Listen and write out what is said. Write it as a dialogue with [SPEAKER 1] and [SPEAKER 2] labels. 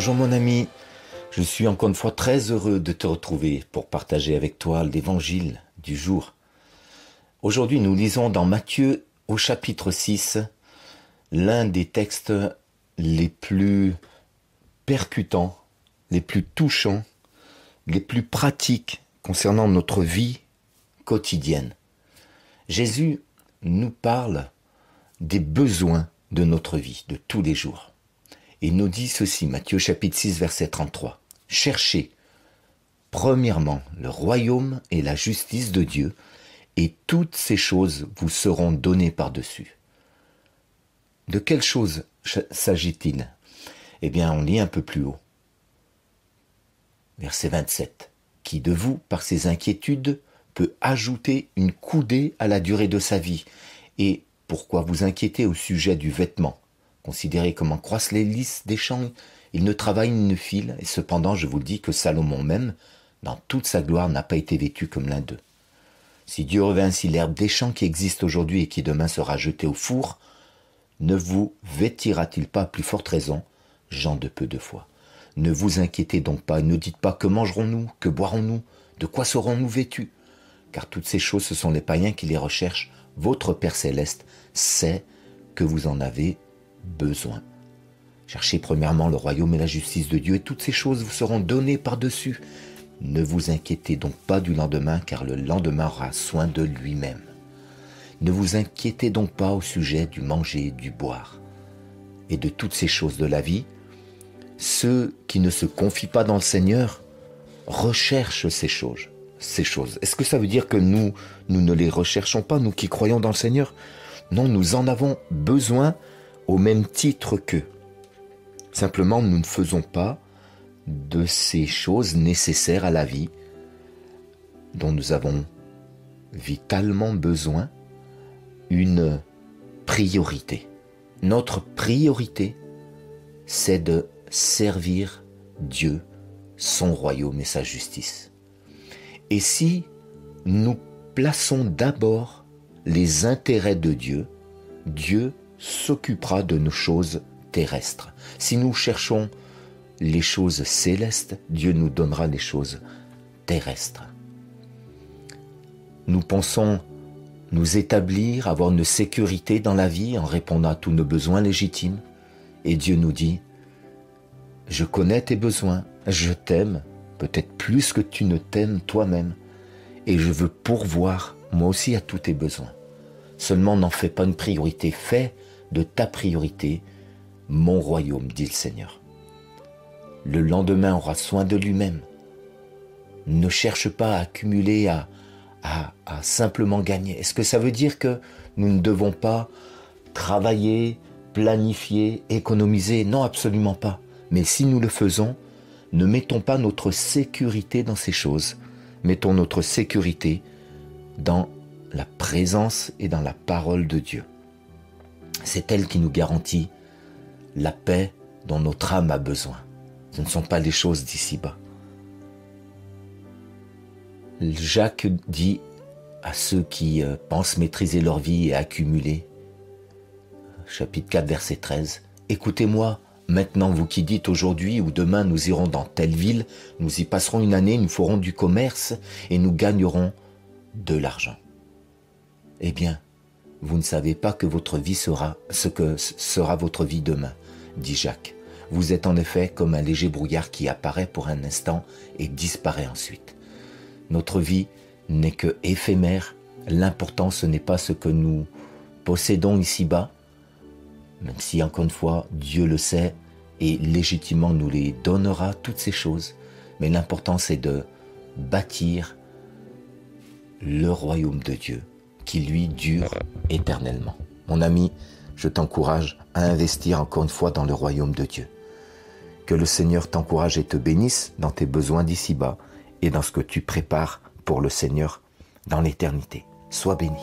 [SPEAKER 1] Bonjour mon ami, je suis encore une fois très heureux de te retrouver pour partager avec toi l'évangile du jour. Aujourd'hui nous lisons dans Matthieu au chapitre 6 l'un des textes les plus percutants, les plus touchants, les plus pratiques concernant notre vie quotidienne. Jésus nous parle des besoins de notre vie, de tous les jours. Il nous dit ceci, Matthieu chapitre 6, verset 33. « Cherchez premièrement le royaume et la justice de Dieu, et toutes ces choses vous seront données par-dessus. » De quelles choses s'agit-il ? Eh bien, on lit un peu plus haut. Verset 27. « Qui de vous, par ses inquiétudes, peut ajouter une coudée à la durée de sa vie ? Et pourquoi vous inquiétez au sujet du vêtement ? Considérez comment croissent les lys des champs, ils ne travaillent ni ne filent, et cependant je vous le dis que Salomon même, dans toute sa gloire, n'a pas été vêtu comme l'un d'eux. Si Dieu revêt ainsi l'herbe des champs qui existe aujourd'hui et qui demain sera jetée au four, ne vous vêtira-t-il pas à plus forte raison, gens de peu de foi ? Ne vous inquiétez donc pas, et ne dites pas que mangerons-nous, que boirons-nous, de quoi serons-nous vêtus ? Car toutes ces choses, ce sont les païens qui les recherchent. Votre Père Céleste sait que vous en avez besoin. Cherchez premièrement le royaume et la justice de Dieu, et toutes ces choses vous seront données par-dessus. Ne vous inquiétez donc pas du lendemain, car le lendemain aura soin de lui-même. Ne vous inquiétez donc pas au sujet du manger, du boire et de toutes ces choses de la vie. Ceux qui ne se confient pas dans le Seigneur recherchent ces choses. Est-ce que ça veut dire que nous ne les recherchons pas, nous qui croyons dans le Seigneur ? Non, nous en avons besoin au même titre qu'eux. Simplement, nous ne faisons pas de ces choses nécessaires à la vie dont nous avons vitalement besoin une priorité. Notre priorité, c'est de servir Dieu, son royaume et sa justice. Et si nous plaçons d'abord les intérêts de Dieu, Dieu s'occupera de nos choses terrestres. Si nous cherchons les choses célestes, Dieu nous donnera les choses terrestres. Nous pensons nous établir, avoir une sécurité dans la vie en répondant à tous nos besoins légitimes. Et Dieu nous dit, je connais tes besoins, je t'aime, peut-être plus que tu ne t'aimes toi-même, et je veux pourvoir moi aussi à tous tes besoins. Seulement n'en fais pas une priorité, fais de ta priorité mon royaume, dit le Seigneur. Le lendemain aura soin de lui-même. Ne cherche pas à accumuler, à simplement gagner. Est-ce que ça veut dire que nous ne devons pas travailler, planifier, économiser ? Non, absolument pas. Mais si nous le faisons, ne mettons pas notre sécurité dans ces choses. Mettons notre sécurité dans la présence et dans la parole de Dieu. C'est elle qui nous garantit la paix dont notre âme a besoin. Ce ne sont pas les choses d'ici-bas. Jacques dit à ceux qui pensent maîtriser leur vie et accumuler, chapitre 4, verset 13, « Écoutez-moi, maintenant vous qui dites aujourd'hui ou demain nous irons dans telle ville, nous y passerons une année, nous ferons du commerce et nous gagnerons de l'argent. Eh bien, vous ne savez pas que votre vie sera ce que sera votre vie demain, dit Jacques. Vous êtes en effet comme un léger brouillard qui apparaît pour un instant et disparaît ensuite. Notre vie n'est que éphémère. L'important, ce n'est pas ce que nous possédons ici-bas, même si, encore une fois, Dieu le sait et légitimement nous les donnera, toutes ces choses. Mais l'important, c'est de bâtir le royaume de Dieu, qui lui dure éternellement. Mon ami, je t'encourage à investir encore une fois dans le royaume de Dieu. Que le Seigneur t'encourage et te bénisse dans tes besoins d'ici-bas et dans ce que tu prépares pour le Seigneur dans l'éternité. Sois béni.